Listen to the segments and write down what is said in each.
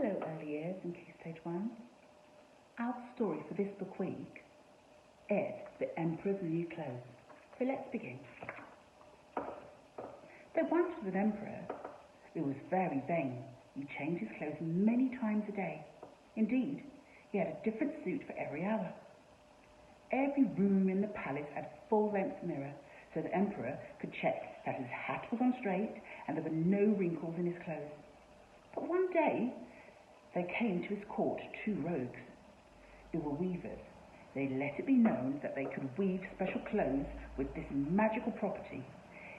Hello early years and Key Stage 1. Our story for this book week is The Emperor's New Clothes. So let's begin. There once was an emperor who was very vain. He changed his clothes many times a day. Indeed, he had a different suit for every hour. Every room in the palace had a full-length mirror so the emperor could check that his hat was on straight and there were no wrinkles in his clothes. But one day, there came to his court 2 rogues who were weavers. They let it be known that they could weave special clothes with this magical property.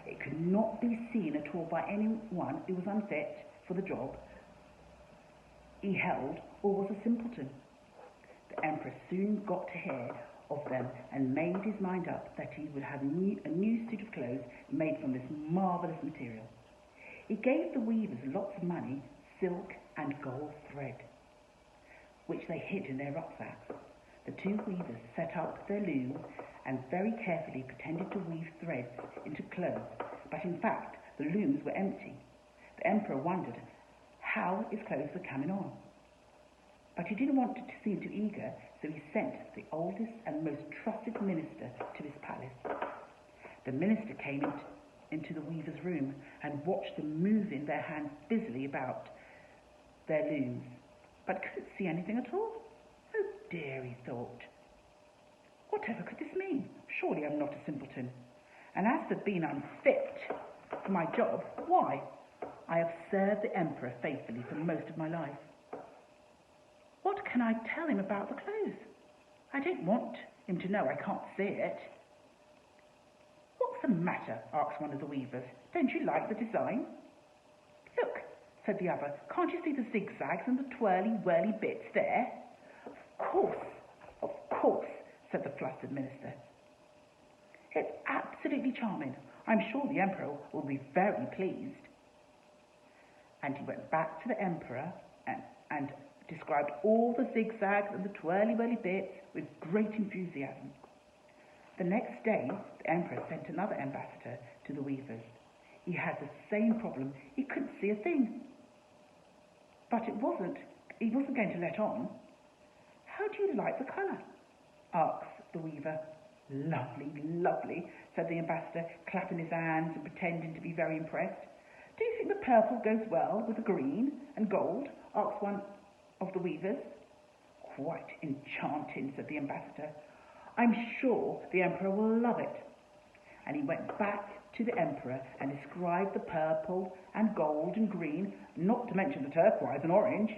It could not be seen at all by anyone who was unfit for the job he held or was a simpleton. The emperor soon got ahead of them and made his mind up that he would have a new suit of clothes made from this marvellous material. He gave the weavers lots of money, silk and gold thread, which they hid in their rucksacks. The 2 weavers set up their looms and very carefully pretended to weave threads into clothes, but in fact the looms were empty. The emperor wondered how his clothes were coming on, but he didn't want to seem too eager, so he sent the oldest and most trusted minister to his palace. The minister came into the weaver's room and watched them moving their hands busily about their looms, but couldn't see anything at all. Oh dear, he thought. Whatever could this mean? Surely I'm not a simpleton. And as for being unfit for my job, why? I have served the emperor faithfully for most of my life. What can I tell him about the clothes? I don't want him to know I can't see it. What's the matter? Asked one of the weavers. Don't you like the design? Look, said the other. Can't you see the zigzags and the twirly-whirly bits there? Of course, said the flustered minister. It's absolutely charming. I'm sure the emperor will be very pleased. And he went back to the emperor and described all the zigzags and the twirly-whirly bits with great enthusiasm. The next day, the emperor sent another ambassador to the weavers. He had the same problem. He couldn't see a thing. But he wasn't going to let on. How do you like the colour? Asked the weaver. Lovely, lovely, said the ambassador, clapping his hands and pretending to be very impressed. Do you think the purple goes well with the green and gold? Asked one of the weavers. Quite enchanting, said the ambassador. I'm sure the emperor will love it. And he went back to the emperor and described the purple and gold and green, not to mention the turquoise and orange.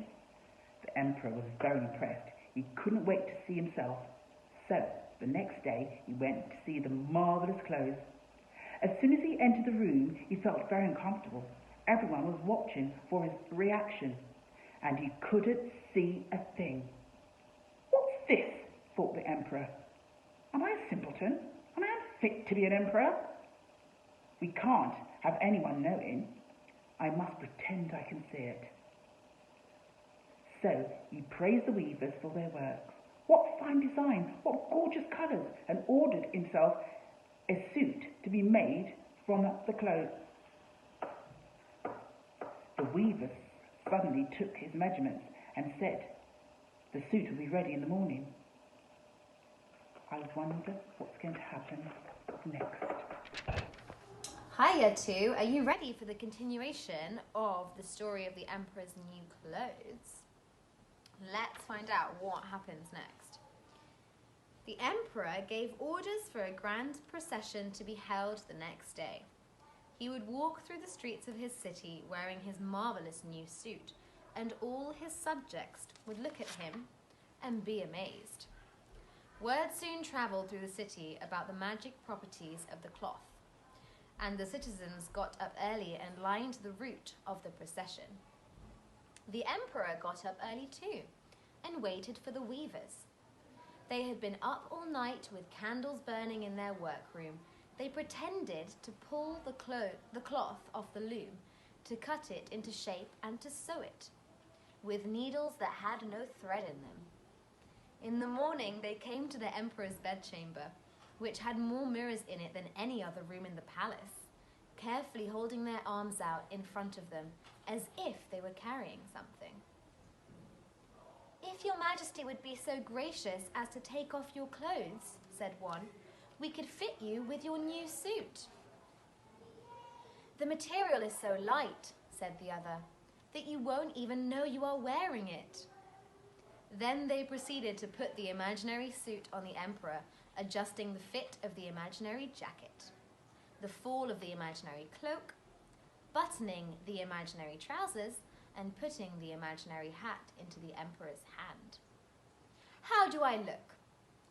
The emperor was very impressed. He couldn't wait to see himself. So, the next day, he went to see the marvellous clothes. As soon as he entered the room, he felt very uncomfortable. Everyone was watching for his reaction, and he couldn't see a thing. What's this? Thought the emperor. Am I a simpleton? Am I unfit to be an emperor? We can't have anyone knowing. I must pretend I can see it. So he praised the weavers for their work. What fine design, what gorgeous colours, and ordered himself a suit to be made from the clothes. The weavers suddenly took his measurements and said the suit will be ready in the morning. I wonder what's going to happen next. Hiya, 2. Are you ready for the continuation of the story of the Emperor's New Clothes? Let's find out what happens next. The Emperor gave orders for a grand procession to be held the next day. He would walk through the streets of his city wearing his marvellous new suit, and all his subjects would look at him and be amazed. Word soon travelled through the city about the magic properties of the cloth, and the citizens got up early and lined the route of the procession. The emperor got up early too and waited for the weavers. They had been up all night with candles burning in their workroom. They pretended to pull the cloth off the loom, to cut it into shape and to sew it, with needles that had no thread in them. In the morning they came to the emperor's bedchamber, which had more mirrors in it than any other room in the palace, carefully holding their arms out in front of them as if they were carrying something. "If your Majesty would be so gracious as to take off your clothes," said one, "we could fit you with your new suit." "The material is so light," said the other, "that you won't even know you are wearing it." Then they proceeded to put the imaginary suit on the Emperor, adjusting the fit of the imaginary jacket, the fall of the imaginary cloak, buttoning the imaginary trousers, and putting the imaginary hat into the Emperor's hand. "How do I look?"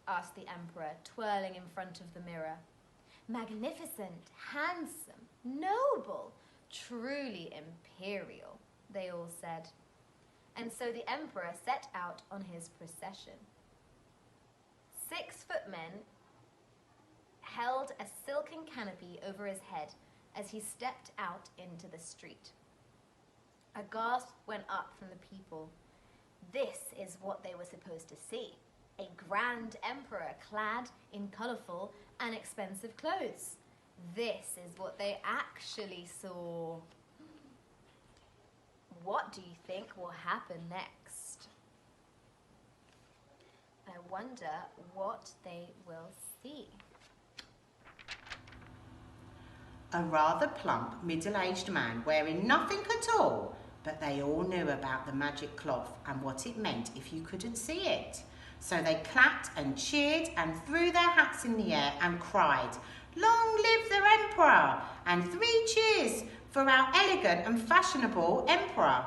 asked the Emperor, twirling in front of the mirror. "Magnificent, handsome, noble, truly imperial," they all said. And so the Emperor set out on his procession. 6 footmen held a silken canopy over his head as he stepped out into the street. A gasp went up from the people. This is what they were supposed to see: a grand emperor clad in colourful and expensive clothes. This is what they actually saw. What do you think will happen next? I wonder what they will see. A rather plump, middle-aged man wearing nothing at all, but they all knew about the magic cloth and what it meant if you couldn't see it. So they clapped and cheered and threw their hats in the air and cried, "Long live the Emperor!" and 3 cheers for our elegant and fashionable Emperor.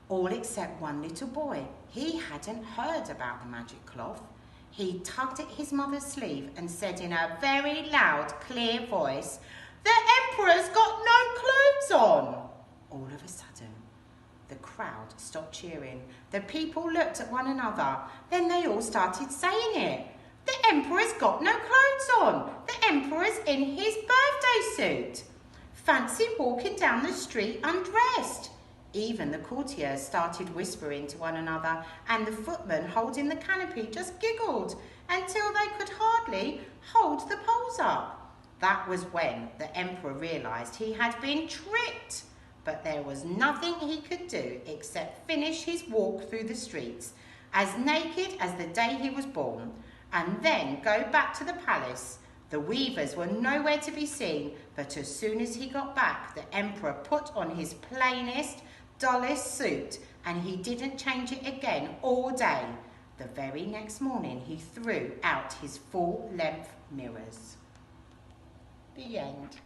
All except one little boy. He hadn't heard about the magic cloth. He tugged at his mother's sleeve and said in a very loud, clear voice, "The Emperor's got no clothes on!" All of a sudden, the crowd stopped cheering. The people looked at one another. Then they all started saying it. "The Emperor's got no clothes on! The Emperor's in his birthday suit! Fancy walking down the street undressed!" Even the courtiers started whispering to one another, and the footmen holding the canopy just giggled until they could hardly hold the poles up. That was when the Emperor realised he had been tricked. But there was nothing he could do except finish his walk through the streets, as naked as the day he was born, and then go back to the palace. The weavers were nowhere to be seen, but as soon as he got back, the Emperor put on his plainest, dullest suit, and he didn't change it again all day. The very next morning, he threw out his full-length mirrors. The end.